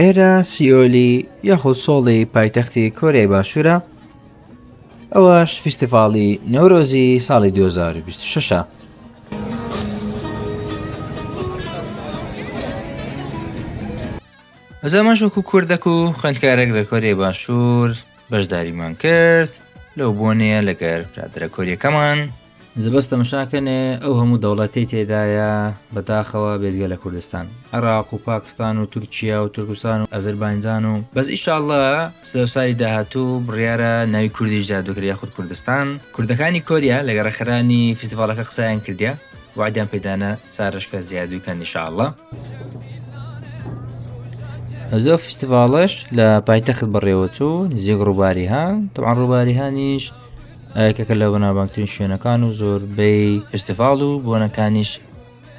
ئێرە سیۆلی یاخود سۆڵی پایتەختی کۆریای باشوورە، ئەوەش فیستیڤاڵی نەورۆزی ساڵی 2026. ئەزەمەش وەکو کوردەك و خوێندکارێک لە کۆریای باشوور بەشداریمان کرد لەو بۆنەیە لەگەر برادرە کۆریەکەمان زەبەست تەمەشاکەنێ ئەو هەموو دەوڵەتەی تێدایە بەداخەوە بێزگە لە کوردستان، عێراق و پاکستان و تورکیا و تورکستان و ئەزەربایجان و بەس ئیشاڵڵا ساری داهاتوو بڕیارە ناوی کوردیش دادوکرد یاخود کوردستان. کوردەکانی کۆریا لە گەڕەخرانی فیستیڤاڵەکە قسەیان کردیا وعدیان پێدانە سارشکە زیادووکەن ئیشاڵڵا. هەزۆ فیستیڤاڵش لە پایتەخت بەڕێوەچوو نزیک ڕووباری هان، تەبعاً ڕووباری هانیش یەکێکە لە بەناوبانگترین شوێنەکان و زۆربەی فیستیڤاڵ و بۆنەکانیش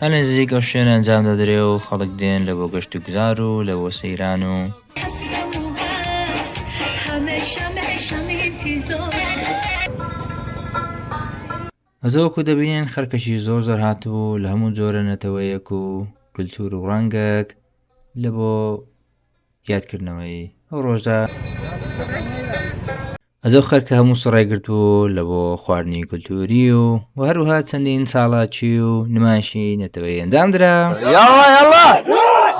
هەر نزیک ئەو شوێنە ئەنجام دەدرێ و خەڵک دێن لە بۆ گەشت و گوزار و لە بۆ سەیران و هەزۆکو دەبینێن خەرکەشی زۆر هاتبوو لە هەموو جۆرە نەتەوەیەک و کلتور و ڕەنگێک لە بۆ یادکردنەوەی ئەو ڕۆژە. ئەزە خەرکە هەموو سڕای گرتووە لە بۆ خواردنی کلتوری و هەروها چەندین چالاکی و نمایشی نەتەوەی ئەنجامدرا. يلا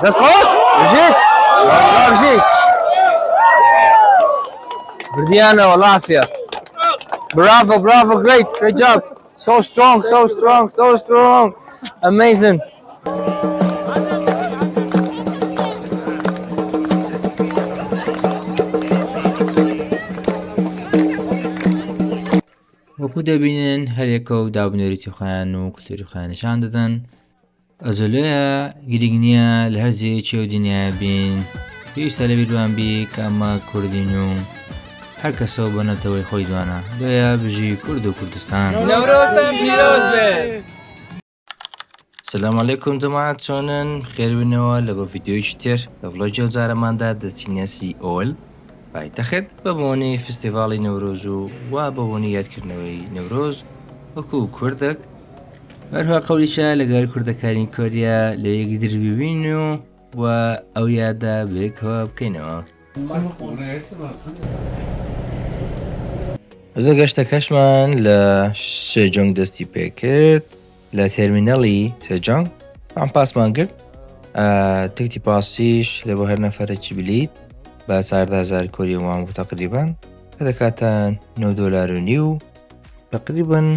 دەست خۆش بژیت بژیت بردیانە وەڵافیە. Bravo, great job. So strong. Amazing. وەکو دەبینن هەرێکە و دابنێریی خۆیان و کلتوری خۆیان نیشان دەدەن. ئەزۆلەیە گرنگ نییە لە هەر جێیەکی و دنیای بین پێویستە لەبیروان بی کە ئەمە کوردین و هەر کەسەوە بە نەتەوەی خۆی دوانە بۆیە بژی کورد و کوردستان. نەورۆزتان پیرۆز بێت. سلام علیکم جەماعەت، چۆنن؟ خێربنەوە لە بۆ ڤیدیۆیەکی تر لە ڤڵۆگی ئەو جارەماندا دەچینە سیئۆل پایتەخت بە بۆنەی فیستیڤاڵی نەورۆز و وا بە بۆنەی یادکردنەوەی نەورۆز وەکو کوردێک. هەروها قەولیشە لەگەر کوردەکانی کۆریا لە یەکتر ببین و ئەو یادا بێکەوە بکەینەوە. ئەزە گەشتەکەشمان لە سێجۆنگ دەستی پێکرد لە تێرمینەڵی سێجۆنگ ئەم پاسمان کرد. تکتی پاسیش لە بۆ هەر نەفەرێکی بلیت بە 14,000 کۆری وان بوو تقریبان کە دەکاتە $9.50 تقریبان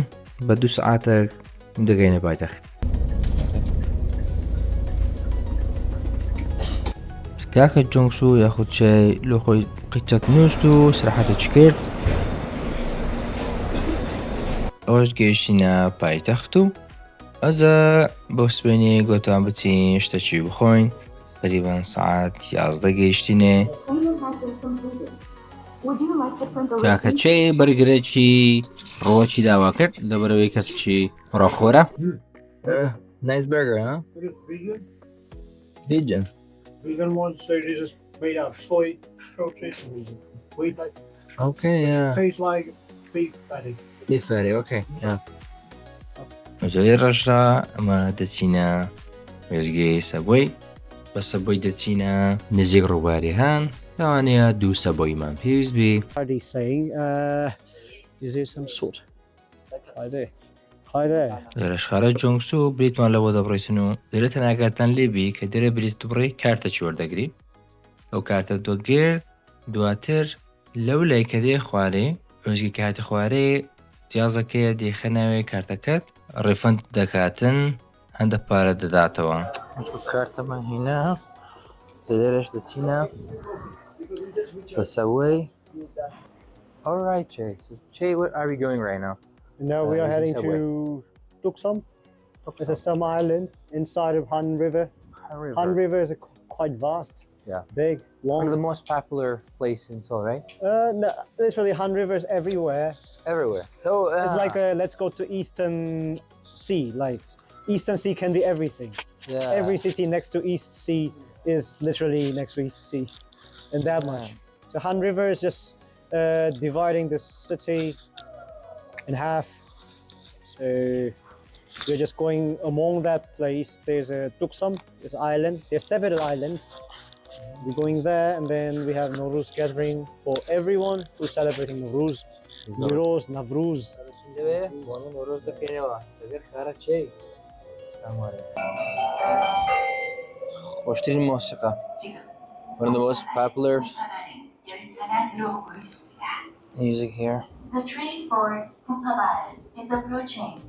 بە 2 سعاتێک دەگەینە پایتەخت. کاکە جۆنگسو یاخود چای لە خۆی قیچەک نووست و سراحەتێکی کرد. ئەوەش گەیشتینە پایتەخت و ئەزە بۆ سبێنی گۆتان بچین شتێکی بخۆین. تقریبان سعات 11 گەیشتینێ. کاکە چای بەرگرێکی ڕۆکی داوا کرد لەبەرەوەی کەسێکی ڕۆخۆرە. Nice burger, huh? Vegan. Vegan one, so this is made out of soy protein. Wheat like Okay, yeah. tastes like beef patty. Beef patty, okay, yeah. زۆری ڕەشرا ئەمە دەچینە وێزگەی سەبۆی بە سەبۆی دەچینە نزیک ڕووباری هان لەوانەیە 2 سەبۆیمان پێویست بی. Hardy saying, is there some salt? Hi there. لەشخارە جۆنگسو بریتمان لەوە دەبڕێتن و دەرێتە ناگاتان لێبی کە دەرێ بریت بڕێ کارتەکی وەردەگری. ئەو کارتە دۆگێر دواتر لەو لای کە دێ خوارێ وێزگی کە هاتی خوارێ جیازەکەیە دێخەناوێ کارتەکەت ڕێفەند دەکاتن هەندە پارە دەداتەوە. کارتەمان هینا دەرێش دەچینە بە سەوەی. All right, Jay, where are we going right now? Now we are heading Subway. to Tuksum. It's some island inside of Han River. Han River is quite vast, big, long. One of the most popular places in Seoul, right? No, literally Han River is everywhere. Everywhere. So It's like let's go to Eastern Sea. Like Eastern Sea can be everything. yeah. Every city next to East Sea is literally next to East Sea, and that much. So Han River is just dividing the city in half. So we're just going among that place. There's a Tuksum, this island. There's several islands. We're going there, and then we have Newroz gathering for everyone who's celebrating Newroz. Newroz. خوشترین موسیقى. One of the most popular music here. The train for Kupabal is approaching.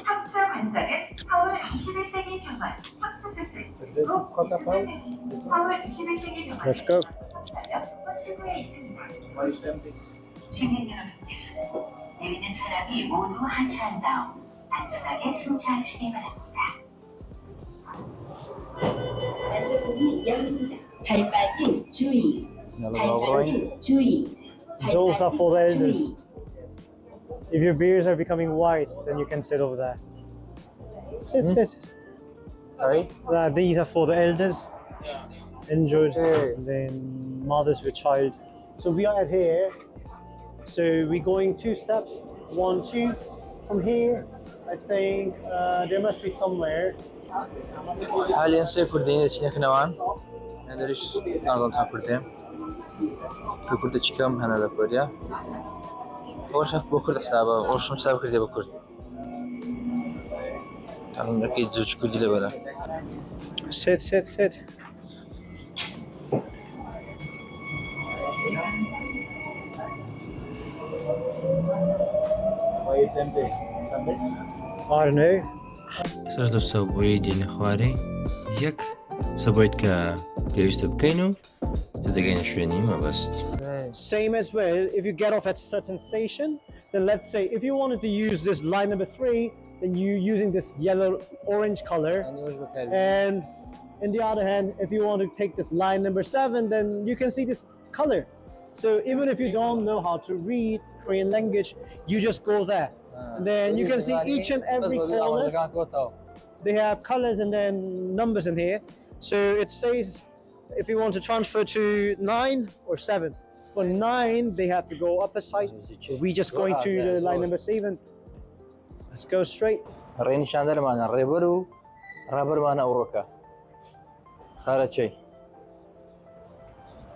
척추 관절은 서울 21세기 병원 척추 수술, 수술까지 서울 21세기 병원에 Let's go. 최고에 있습니다. 시민 여러분께서는 내리는 사람이 모두 하차한 다음 안전하게 승차하시기 바랍니다. 반대편이 열립니다. 발빠짐 주의. 발소리 주의. Those are for the elders. If your beards are becoming white, then you can sit over there. Sit. Sorry? These are for the elders, injured, and then mothers with child. So we are at here. So we're going 2 steps, 1, 2. From here, I think there must be somewhere. حاليا سير كردين دەچینە کنەوان. هەندێکیش نازانم تا کوردێم. کوردێکی کەم هەنە لە کۆریا. ئەوەش بۆ کورد حسابە، ئەوشم حساب کردێ بە کورد. تاڵندەکەی جوچ کوردی لەبەرە. Sit. Why is empty? Sunday? I don't know. سەر دە سەبۆی دێنە خوارەی یەک سەبۆیت کە پێویستە بکەین و دەگەینە شوێنی مەبەست. Same as well, if you get off at certain station, then let's say if you wanted to use this line number 3, then you're using this yellow orange color. And in the other hand, if you want to take this line number 7, then you can see this color. So even if you don't know how to read Korean language, you just go there. And then you can see each and every corner. They have colors and then numbers in here. So it says if you want to transfer to 9 or 7. For 9, they have to go up a side. We just going to the line number 7. Let's go straight. ڕێنی شاندەرمانە ڕێبەر و ڕابەرمانە ئەوڕۆکە. خارەچەی.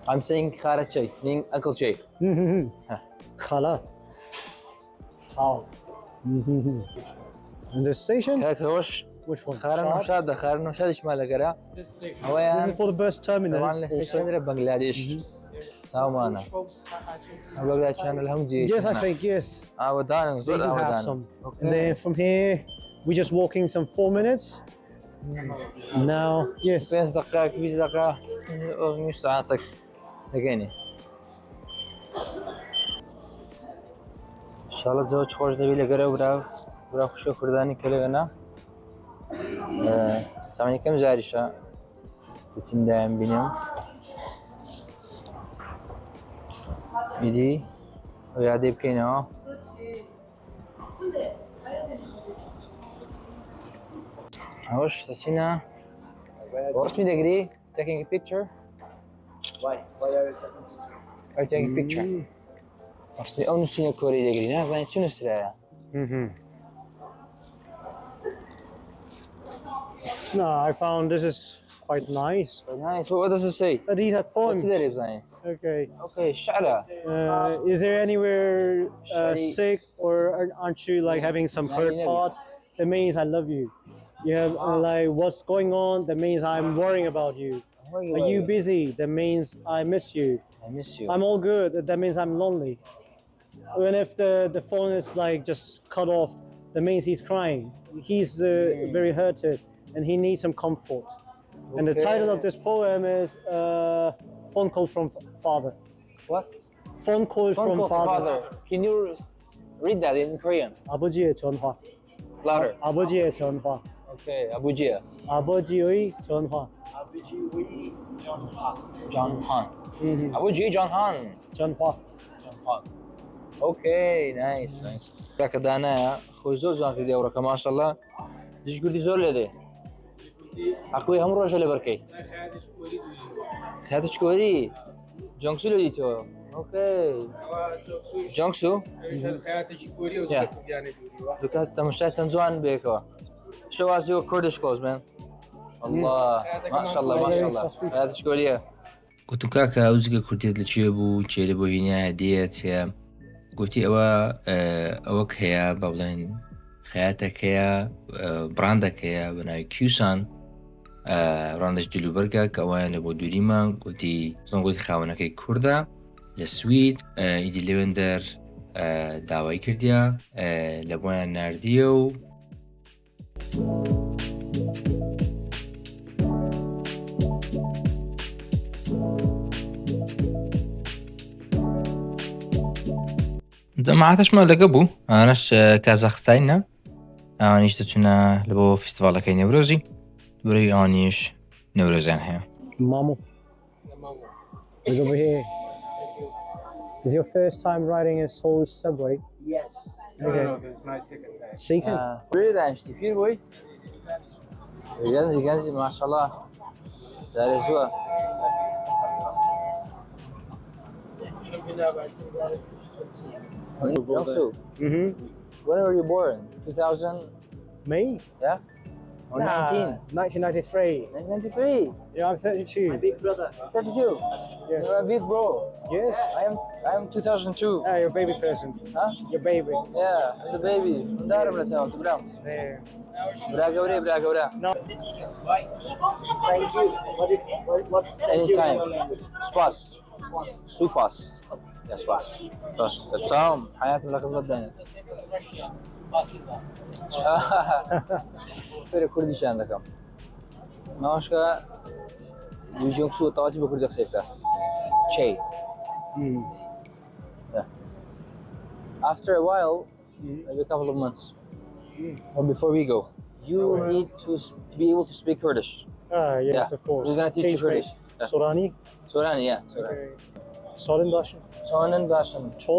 I'm saying خارەچەی, meaning Uncle Jay. Khala. How? And the station? کاکەوەش Which one? خارە نەوشادش مالەگەرە. ئەوەیان This is for the bus terminal. طبعاً لە خێشێنرە بەنگلادێش. چاومانە. بەنگلادێشیان لە هەموو جێ. Yes, I think, yes. ئاوەدانن They زۆر do have ئاوەدانن. some. And then from here, we're just walking some 4 minutes. Now, yes. 5 دقائق 20 دقيقة نص ساعتك دقيقة. إن شاء الله زوج خوش دبي لقرا برا خوشو كرداني كلنا. سامعني كم جاريشة دەچین دایم بینم. میدی و یادی بکەینەوە. ئەوەش دەچینە ڕسمی دەگری taking a picture. Why are you taking Taking a picture. ڕسمی ئەو نووسینە کۆری دەگری نازانێت چ نووسرایە. No, I found this is quite nice. Nice. What does it say? These are poems. What's the design? Okay. Okay, شعرة. Is there anywhere sick or aren't you like having some hurt parts? That means I love you. You have like what's going on? That means I'm worrying about you. Are you busy? That means I miss you. I miss you. I'm all good. That means I'm lonely. When if the phone is like just cut off, that means he's crying. He's very hurted and he needs some comfort. And the title of this poem is Phone Call from Father. What? Phone Call from Father. Can you read that in Korean? 아버지의 전화. Louder. 아버지의 전화. Okay, 아버지야. 아버지의 전화. John Han. 아버지 John Han. 전화. Okay, nice. راکە دانایە خۆی زۆر جوان کردی ئەوڕەکە ماشەڵڵا دیش گوردی زۆر لێدێ عەقڵی هەموو ڕۆژە لەبەرکەی خاتە چکۆری جۆنگسو لە دیتەوە اوكي جۆنگسو دوکات تەماشای چەند جوان بێکەوە Show us your Kurdish clothes, man. الله ما شاء الله ما شاء الله هذا كوريا گوتم کاکە ئەو جگە کوردیت لەکوێ بوو کێرە بۆ هینایە دێت گوتی ئەوە هەیە بە بڵێن خەیاتێک هەیە براندێک هەیە بە ناوی کیوسان ڕاندەش جلوبەرگە کە ئەویان لە بۆ دووریمە گوتی زۆن گوتی خاوەنەکەی کووردە لە سوید ئیدی لێوێندەر داوای کردیا لە بۆیان نردیە و جەماعەتەشمە لەگە بوو ئەوانەش کازاخستانە ئەوانیش دەچونە لە بۆ فیستیڤاڵەکەی نەورۆزی دوورەی ئەوانیش نەورۆزیان هەیە Mamo. Look over here. Is your first time riding a Seoul subway? Yes. Okay. No, this is my second time. Second? كوريا دانشتي فين بوي جنزي ما شاء الله زاري زوا Mm-hmm. When were you born? 2000? Me? Yeah? Or 19? 1993. 1993? Yeah, I'm 32. My big brother. 32? Yes. You're a big bro. Yes. I am 2002. Ah, you're a baby person. Huh? You're baby. Yeah, I'm the baby. I'm Darren, let's go. There. Braga, braga. No. Thank you. What's thank you in Anytime. your language? Spas. Supas. Yeah, spas. Spas. That's حياتي ملخص بدنا. Böyle Kurdistan عندكم. ناشكا يوجون سو طاوتي بكردك سيكتا. Che. Mm. Yeah. After a while, maybe a couple of months, or before we go, you need to be able to speak Kurdish. Ah, yes, Yeah. of course. We're gonna teach you Teach me. Kurdish. Yeah. Sorani? Sorani, yeah. Sorani. Okay. Solin Bashan? Sonen Bashan. Cho?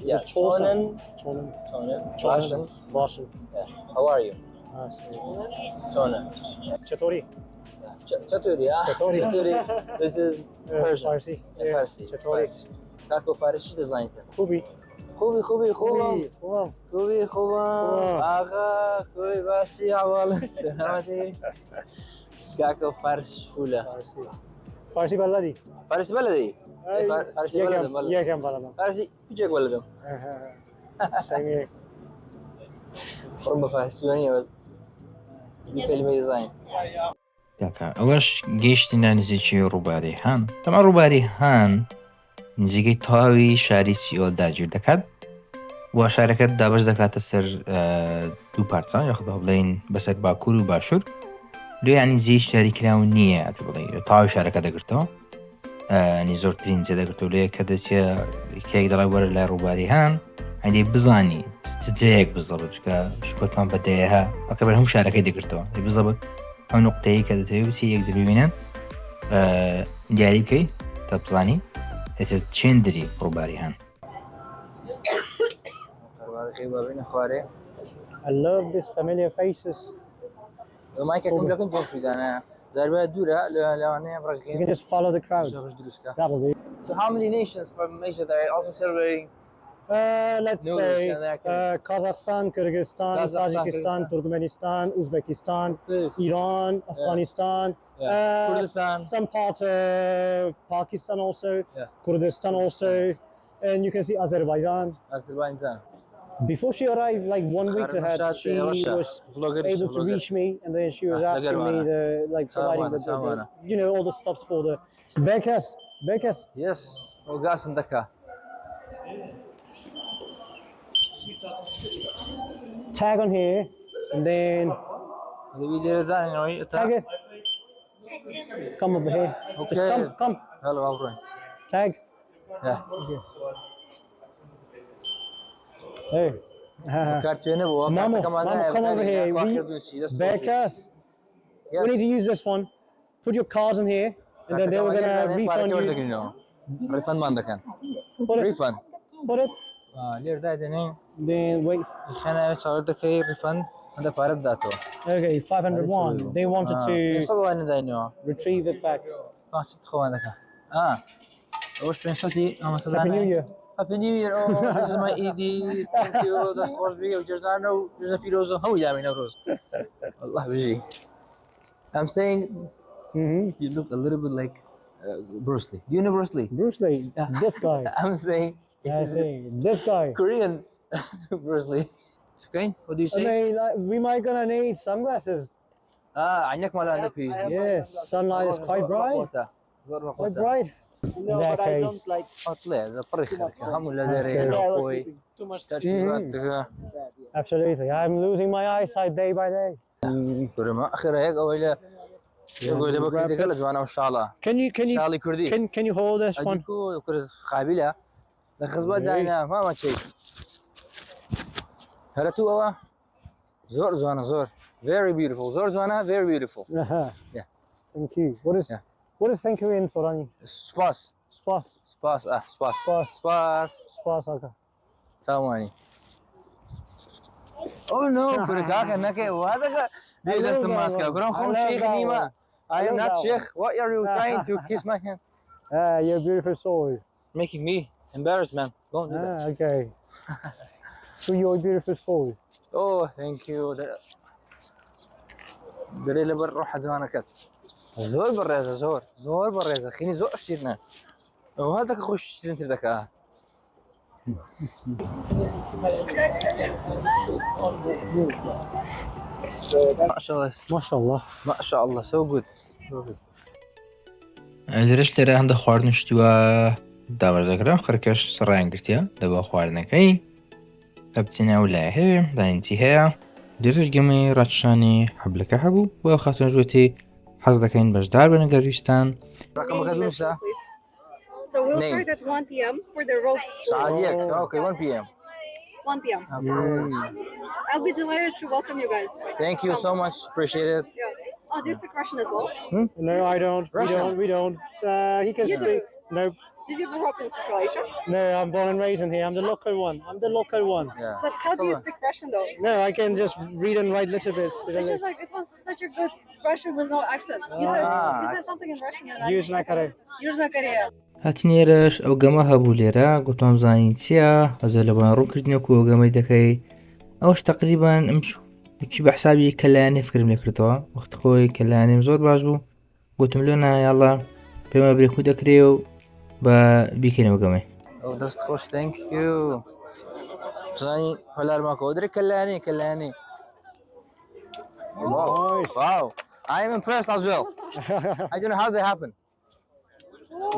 Yeah. Chosan? Sonen. Chonan. Bashan. Bashan. Yeah. How are you? Ah, sorry. Sonen. Chatori? Chaturi, yeah. Chaturi. This is Persian. Farsi. Yeah, Yes. Farsi. Chatori. Kako Farsi design. Kubi. خوبی خوبم Kubi. خوبی خوبم آقا خوبی باشی حوالت سلامتی کاکو فرش فوله Farsi. Farsi بلدی؟ فارسی بلدی؟ فارسی بلدم بلد یکم بلدم. فارسی کوچک بلدم سمی. خورم به فارسیوانی بس کلمه دیزاین کاکە ئەوەش گەیشتی نزیکی ڕووباری هەن تەمان ڕووباری هەن نزیکەی تەواوی شاری سیۆل داگیر دەکات وا شارەکەت دابش دەکاتە سەر دوو پارچە یاخود بە بڵێن بەسەر باکوور و باشوور لێ ینی زیش شاریکراون نییە ئەتو بڵێ تاوی شارەکە دەگرتەوە نی زۆرترین جێ دەگرتەوە لێ کە دەچێ کێک دەڵێ وەرە لای ڕووباری هەن هەندێ بزانی جەیەک بزەبت کە شکۆتمان بەدەیەها تەقریبەن هەموو شارەکەی دەگرتەوە بزەبت ئەو نقطەیە کە دەتەوێت بچی یەک دەبینن دیاری بکەی تا بزانی هێستا چێندری ڕووباری هەن بابین خواره I love these familiar faces. ما کەکەم لەکن جۆم شویدانە زاربە دوورە لەوانەیە You بڕگەین can just follow the crowd. دروستکە That'll do. So how many nations from Asia that are also celebrating? Let's Newroz, say yeah, Kazakhstan, Kyrgyzstan, Kazakhstan, Tajikistan, Kyrgyzstan. Turkmenistan, Uzbekistan, Good. Iran, Afghanistan, Yeah. Kurdistan. some part of Pakistan also, Yeah. Kurdistan also, and you can see Azerbaijan. Azerbaijan. Before she arrived, like 1 week ahead, she was able to reach me, and then she was asking me the providing the all the stops for the Bekas. Yes. وقاسم دكا. Tag on here, and then ڤیدیۆیەدا نەوەی tag it. Come over here. Just come. هلا والله. Tag. Yeah. Hey. كارتينه بو. Mamo, come over here. Bekas. We need to use this one. Put your cards in here, and then they were gonna refund you. Refund man دكان. Put it. Refund. Put it. لير دايتني. Then wait. خنا صار دكاي refund. هذا فارد داتو. Okay, 501. They wanted to صدوا أنا داينو. retrieve it back. فاسد خوانك. وش تنسيتي؟ مثلا. Happy New Year. Happy New Year. Oh, this is my ED. Thank you. That's supposed to be. وجزنا There's a few of هو يا من نوروز. الله بيجي. I'm saying Mm-hmm. you look a little bit like Bruce Lee. Do you know Bruce Lee? Bruce Lee, this guy. I'm saying I see. This guy. Korean Bruce Lee. It's okay. What do you I say? mean, like, we might gonna need sunglasses. عندك مال عندك please. Yes, sunlight is quite bright. Quite bright. No, In that but I case. don't like أطلع إذا فريخ هم ولا I داري was خوي. sleeping too much. Absolutely. I'm losing my eyesight day by day. كورما أخيرا هيك أو إلى يقول لي بكرة قلت وأنا إن شاء الله. شالي كردي. Can you hold this one? أديكو كرة خابلة. لخزبة داينا ما شيء. هلا تو أوا. زور زوانا زور. Very beautiful. زور زوانا very beautiful. Yeah. Thank you. What is thank you in Sorani? سباس. Spas. سباس سباس. Spas. سباس. Spas. Okay. ثواني. Oh no, كركاك هناك وهذا ليه دست ماسكة كرام خم شيخ نيما. I am not Sheikh. What are you trying to kiss my hand? You're a beautiful soul. Making me embarrassed, man. Don't do that. Okay. So you're a beautiful soul. Oh, thank you. دري لبر روح دوانا كت. زور بريزة زور بريزة خيني زور شيرنا. وهذا كخش شيرين تدك ما شاء الله MashaAllah. ما شاء الله so good. لێرەش لێرە هەندە خواردن شتووە دابەردەکرا خەرکەش سڕیان گرتیە دەبا خواردنەکەی کە بچینە و لای هەیە داینتی هەیە لێرەش گەمەی ڕاتشانی حەبلەکە هەبوو بۆ خاتونژوەتی حەز دەکەین بەشدار بن گەرویستان رقمك نوسا So we'll Name. start at 1 p.m. for the road. ساعديك اوكي 1 p.m. 1 p.m. I'll be delighted to welcome you guys. Thank you so much. Appreciate it. Yeah. Oh, do you speak Russian as well? No, I don't. We don't. He can You do. speak. No, Did you grow up in Central Asia? no. I'm born and raised in here. I'm the local one. Yeah. But how do you speak Russian though? No, I can just read and write little bits. It's just like it was such a good Russian with no accent. You said something in Russian. And Use my career. Use my career. هاتنێرەش ئەو گەمە هەبوو لێرە گوتم زانین چییە ئەزە لە بان ڕووکردنەوە و گەمەی دەکەی ئەوش تقریبان ئەمچی بە حسابی کەلایانی فکرم لێ کردەوە وەخت خۆی کەلایانیم زۆر باش بوو گوتم لێنە یاڵا پێمە برێک و دەکرێ و بە بیکەینەوە گەمەی Oh, that's خوش. Thank you. زاني هلال ماكو ادري كلاني. Wow. Nice. Wow. I am impressed as well. I don't know how that happened.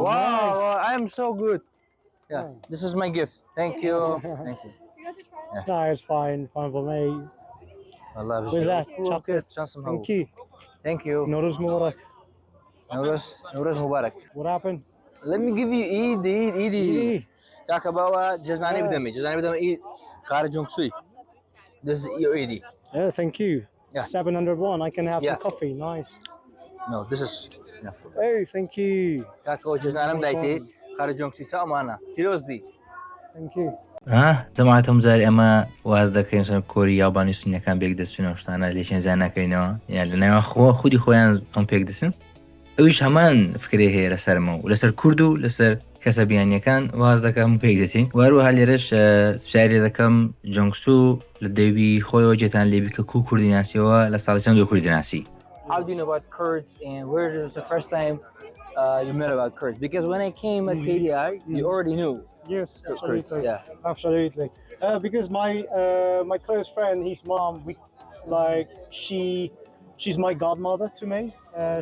Wow, I am so good. Yeah, this is my gift. Thank you. Thank you. No, it's fine for me. Allah Where's that? Chocolate. Thank you. Thank you. Newroz Mubarak. Newroz Mubarak. What happened? Let me give you Eid. Kaka bawa جزناني بدمي Eid خارج جنكسوي. This is your Eid. Yeah, thank you. Yeah. 701. I can have Yeah. some coffee. Nice. No, this is enough. Oh, thank you. Kaka جزنانم دايتي خارج جنكسوي سامانا. تيروز دي. Thank you. جەماعەتم جارێ ئەمە واز دەکەین کۆری یابانی سینەکان پێک دەچونەوە شتانە لێچێن زیان نەکەینەوە یان لە نێوان خودی خۆیان ئەم پێک دەچن ئەویش هەمان فکرێ هەیە لەسەرمە و لەسەر کورد و لەسەر کەسە بیانیەکان واز دەکەم پێک دەچین واروها لێرەش سیارێ دەکەم جۆنگسو لە دەوی خۆیەوە جێتان لێبی کە کوردی ناسیەوە لە ساڵی چەند کوردی ناسی. How do you know about Kurds and where was the first time you met about Kurds? Because when I came at KDI, you already knew Yes, Kurds. absolutely. Yeah. Absolutely. Because my close friend, his mom, she's my godmother to me.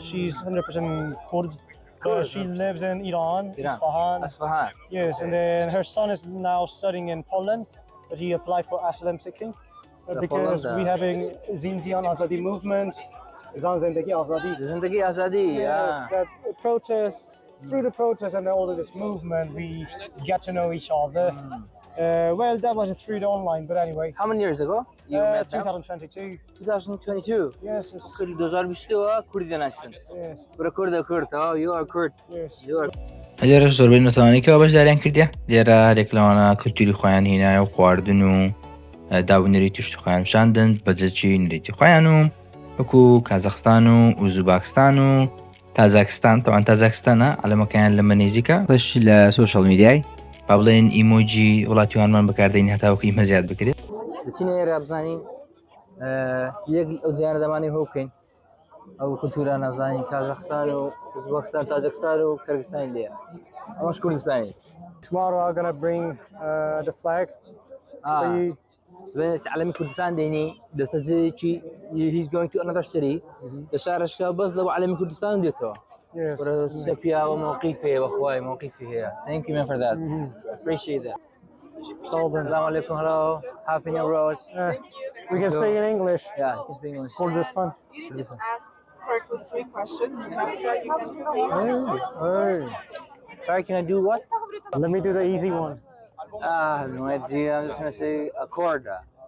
She's 100% Kurd. She lives in Iran. Isfahan. Yes, and then her son is now studying in Poland, but he applied for asylum seeking because we having Zinzian Azadi movement, Zan Zindagi Azadi. Zindagi Azadi. Yes, Yeah. that protest. Through the protest and all of this movement, we get to know each other. Well, that was through the online, but anyway. How many years ago you met them? 2022. 2022. Yes, yes, Kurd 2022 Kurdi نشتن. yes, برا Kurd. Oh, you are Kurd. yes. You are. لێرەش زۆربەی نەتەوانێکەوە بەشداریان کردیا لێرە هەرێک لەوانە کلتوری خۆیان هینایە و خواردن و داونەریتی شتی خۆیان شاندن بەجەکی نریتی خۆیان و وەکو کازاخستان و ئوزباکستان و تازاکستان تاوان تازاکستانە عەلەمەکەیان لەمە نێزیکە دەش لە سۆشەڵ میدیای با بڵێن ئیمۆجی وڵاتیوانمان بەکاردێنی هەتاوەکو ئیمە زیاد بکرێت دەچین ئێرە بزانین یەک ئەو دیارە دەمانی هەو بکەین ئەو کلتورە نەبزانی کازاخستان و ئوزبەکستان تاجیکستان و کەرگستانی لێیە ئەمەش کوردستانی Tomorrow I'm gonna bring the flag for you. سبێت عەلەمی کوردستان دێنی دەستەجەیەکی he's going to another city لە شارەشکا بەس لەوە عەلەمی کوردستان دێتەوە Yes. وەرە پیاوە موقیفێ بەخوای موقیفی هەیە thank you man for that appreciate that السلام علیکم hello happy Newroz We can speak in English. yeah you can speak English Kurdistan. You need to ask correctly 3 questions. After that, you can speak. Hey. sorry can I do what Let me do the easy one. no idea I'm just gonna say a chord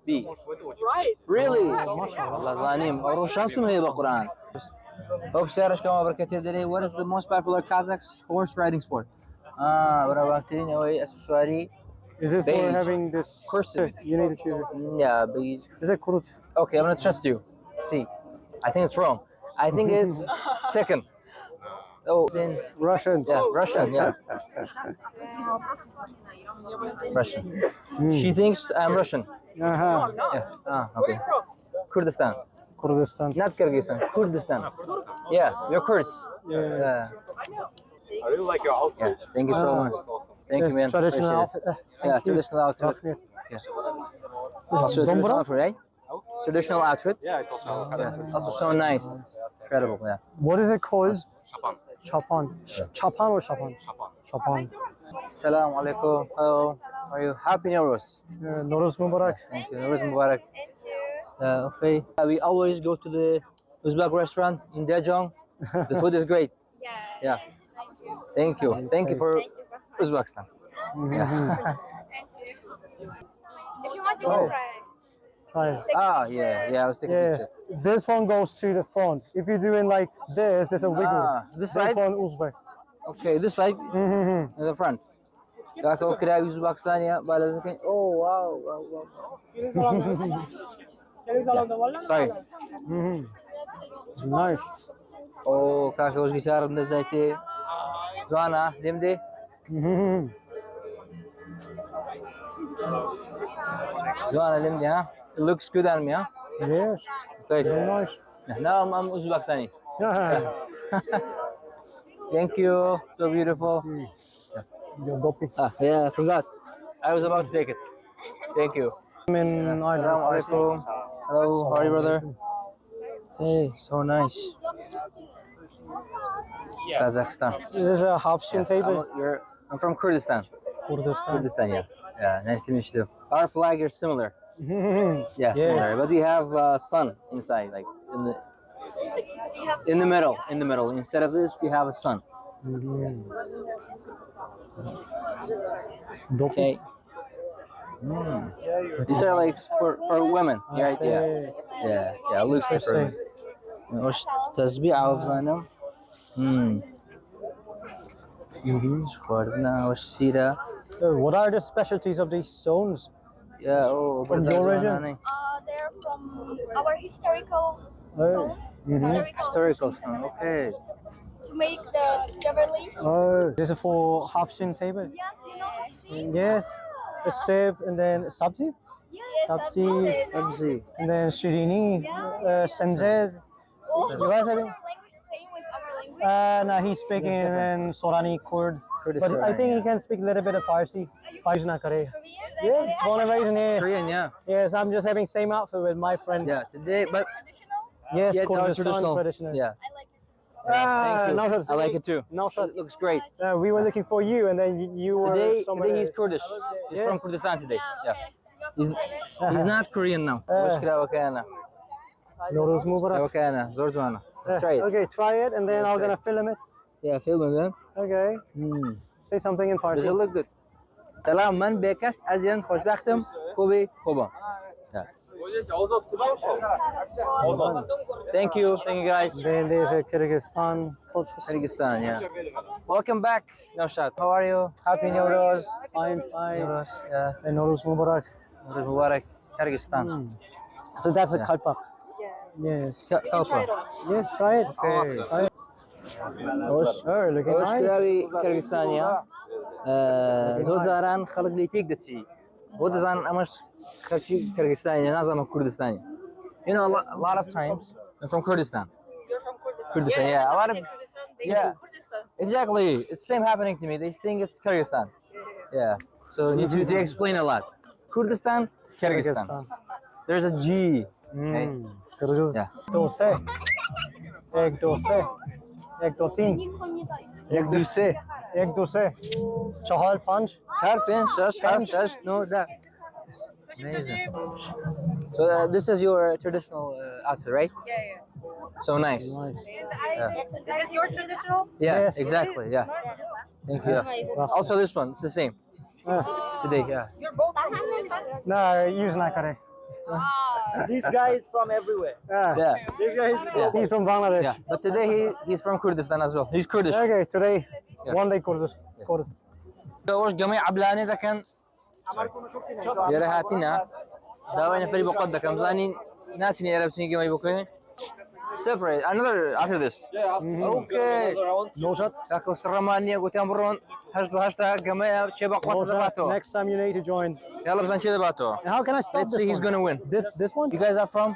B Right. really والله زانیم ئەوڕۆ شانسم هەیە بە قورئان ئەو پرسیارەشکەوە بەرکەتێ دەرێ what is the most popular Kazakh's horse riding sport بەراوردترین ئەوەی ئەسپ سواری Is it for Beige. having this? Cursive. You need to choose it. yeah beige Is it Kurd? okay I'm gonna trust you see I think it's wrong I think it's second oh it's in Russian. yeah Russian yeah Russian she thinks I'm Russian Uh-huh. yeah okay Kurdistan Kurdistan. not Kyrgyzstan Kurdistan yeah you're Kurds Yes. I really like your outfit. yeah thank you so much thank you man Traditional Appreciate it. outfit. yeah traditional outfit Yeah. yeah also traditional Dombra? outfit right traditional outfit Yeah, it's also yeah also so nice incredible yeah What is it called? Shapan. Chapan. Chapan or Chapan? Shapan. Chapan. Assalamu alaikum hello are you happy Newroz Newroz Mubarak. thank you Newroz Mubarak okay we always go to the Uzbek restaurant in Daejeon the food is great yeah thank you for Uzbekistan yeah If you want, you can try. Try it. yeah let's take a Yes. picture This one goes to the front. If you do it like this, there's a wiggle. this This side one Uzbek. okay this side in the front Kaka kira Uzbekistania balazkin oh wow sorry It's nice. oh kaka was gitar ndazayte Joanna limde Joanna limde huh it looks good on me huh Yes. okay Very nice. now I'm Uzbekistani Yeah. thank you so beautiful Your gopi. yeah I forgot I was about to take it thank you I'm in Assalamu alaikum hello how are you brother hey so nice Kazakhstan This is a Habshin table. I'm from Kurdistan Kurdistan. yeah nice to meet you our flag is similar yeah similar but we have sun inside like in the middle instead of this we have a sun okay these are like for women right yeah it looks different وش تسبيعة وبزانم خوردنا وش سيرة What are the specialties of these stones? yeah From your region? They're from our historical stone. historical stone okay To make the jewelry. Oh, this is for Habshin table. Yes, you know Hafsi? Yes, the sib and then sabzi, Yes, Sabzi. Sabzi and then shirini, sanjed. Oh, You guys having? our language is same with our language. No, he's speaking in Sorani Kurd, Kurdish but I Sorani, think he yeah. can speak a little bit of Farsi. Farsi na kare. Korean? Yes, born and raised in here. Korean yeah Yes, I'm just having same outfit with my friend. yeah today but Traditional? Yes, yeah, it's our Kurdistan traditional. yeah I like it. thank you no, I like it too No shot. it looks great We were looking for you, and then you were somewhere. today he's Kurdish he's from Yes. Kurdistan today yeah Okay. he's not Korean now مشكلة وكأنا Newroz Mubarak. وكأنا زور جوانا let's try it Okay, try it, and then I'm gonna film it. yeah film it Okay, say something in does Farsi. it look good سلام من بكس أزين خوشبختم خوبی خوبم thank you guys Then there's a Kyrgyzstan culture. Kyrgyzstan yeah welcome back Navshat how are you happy Newroz Fine. yeah And Newroz Mubarak. Newroz Mubarak Kyrgyzstan So that's a Yeah. kalpak. Yes. Kalpa Yes, try it. Awesome. Try it. Oh, sure. Looking وش nice. كراوي كرغستانيا زوزاران خلق ليتيك دتشي ودزان امش خلشي كرغستانيا نازم كردستاني you know a lot of times I'm from Kurdistan Kurdistan, yeah. A lot of They yeah. do Kurdistan. Exactly. It's the same happening to me. They think it's Kyrgyzstan. Yeah. So you need to explain a lot. Kurdistan, Kyrgyzstan. There's a G. Okay. Kırgız. Yeah. Dose. Ek dose. Ek do tin. Jak do you say? Ek dose. Çahal panç. Char, pen, shash, half, shash, no, that. Amazing. So this is your traditional outfit, right? Yeah. So nice. Nice. Is this your traditional? Yeah, Yes. exactly. Yeah. Thank you. Also, this one, it's the same. Today, yeah. You're both from Kurdistan? Na yüz nakare. This guy is from everywhere. Yeah. This guy is He's from Bangladesh. Yeah. But today he's from Kurdistan as well. He's Kurdish. Okay, today one day Kurdish. Kurdish. وش جميع عبلاني ده كان يرى هاتينا داوين فري بقد ده كم زاني ناس نيرة بسني جميع بكون separate another after this. Okay. No shot. لكن سرمانية قلت يوم برون هشتا جميع شيء بقوة No shot. دباتو. Next time you need to join. يلا بس نشيل دباتو. And how can I stop Let's this see he's one? gonna win. This one? You guys are from?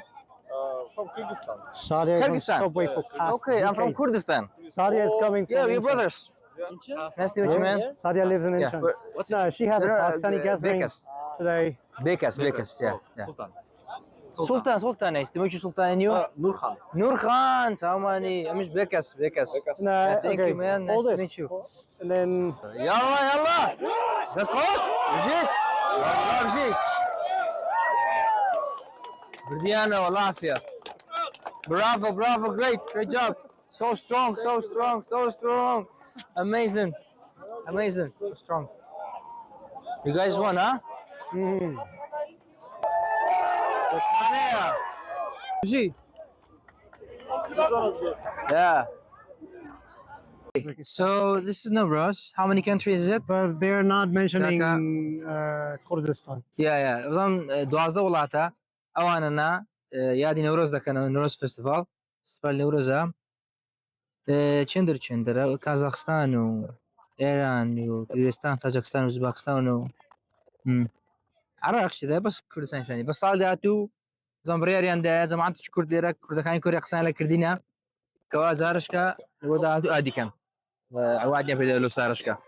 From Kyrgyzstan. Sadia is on Kyrgyzstan. subway for past Okay, I'm from UK. Kurdistan. Sadia is coming from Yeah, we're Incheon. brothers. Nice to meet you, man. Sadia lives in Yeah. Incheon. What's No, she has a No, no, Pakistani gathering Bekas. today. Bekas, yeah. Sultan. Nice to meet you, Sultan. And you? Nurhan. Nurhan, Saumani. مش Bekas. No, Thank okay. you, man. Nice Hold to it. meet you. And then يلا بس خلاص جيت والله بجيت برديانة والعافية bravo great job so strong amazing so strong you guys won huh جي yeah. So this is Newroz. How many countries is it? but they're not mentioning Kurdistan. Yeah. أظن 12 ولاتا. أواننا يادي نوروز ده كان نوروز فestival. فestival نوروزا. چندر كازاخستان و إيران و كردستان تاجكستان و أوزبكستان و عراق كذا بس كردستان ثاني بس صاداتو زمبريان ده زمان تشكر لك كردكان كوريا قصان لك كردينا كوازارشكا وداتو آدي كان عوادنا في لو سارشكا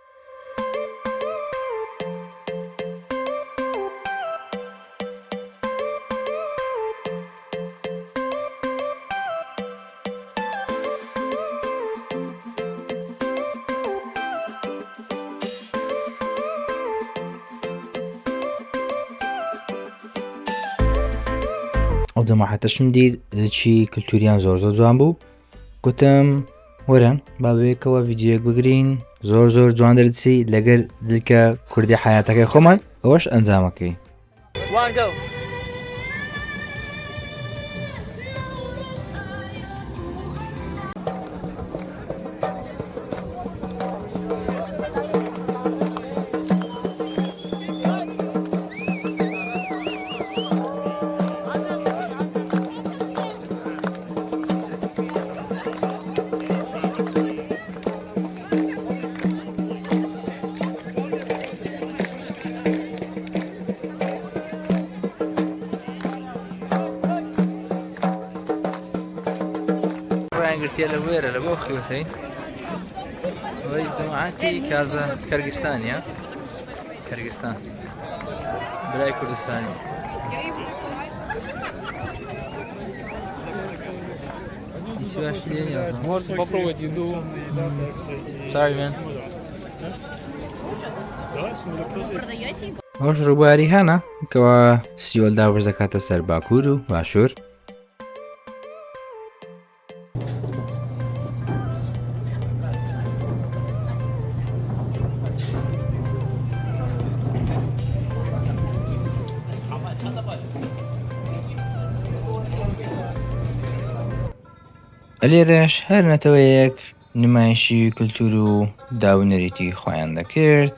ئەو جەماعەتەشم دیت چی کلتوریان زۆر جوان بوو گوتم وەرن با بەیەکەوە ڤیدیۆیەک بگرین زۆر جوان دەرچی لەگەر دلکە کوردی حیاتەکەی خۆمان ئەوەش ئەنجامەکەی One go. گرتیە لە وێرە لە بۆ خیوەتەی وەی جەماعەتی کازە کەرگستانیە کەرگستان برای کوردستانی هیچ باش لێ Можете попробовать еду. Sorry, man. ئەوش ڕووباری هەنا کەوا سیۆلدا وەرز دەکاتە سەر باکوور و باشوور لێرەش هەر نەتەوەیەک نمایشی کلتور و داونەریتی خۆیان دەکرد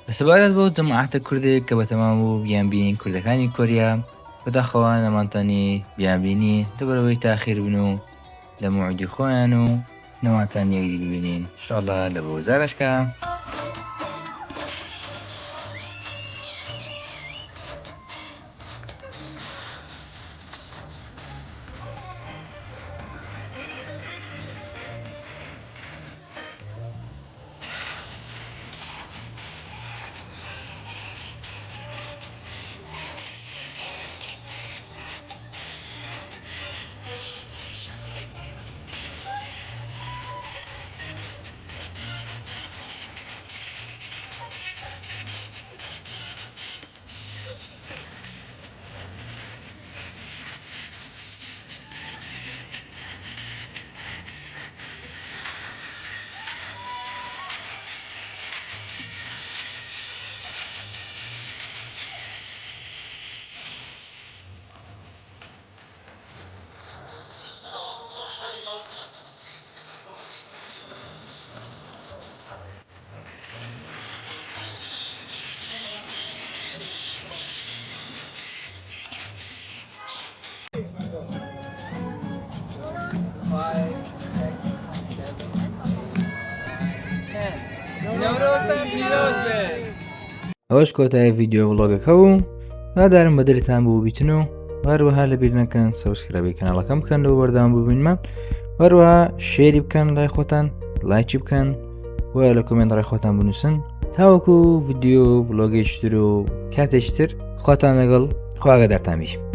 بەسەبارەت بۆ جەماعەتە کوردێک کە بەتەمام بوو بیانبینین کوردەکانی کۆریا بەداخەوە نەمانتانی بیانبینی لەبەرەوەی تاخیر بن و لە موعودی خۆیان و نەواتان یەکدی ببینین ئینشاڵڵا لە بۆ زارشکە. ئەوەش کۆتایی ڤیدیۆ ڤڵۆگەکە بوو. هادارم بە دڵتان بوو بیتن و هەروەها لەبیر نەکەن سەبسکرایبی کەناڵەکەم بکەن و بەردەوام ببینمان، هەروەها شێری بکەن لای خۆتان، لایکی بکەن و لە کۆمنت ڕای خۆتان بنووسن. تاوەکو ڤیدیۆ ڤڵۆگێکی تر و کاتێکی تر خواتان لەگەڵ خوا ئاگادارتان بیش.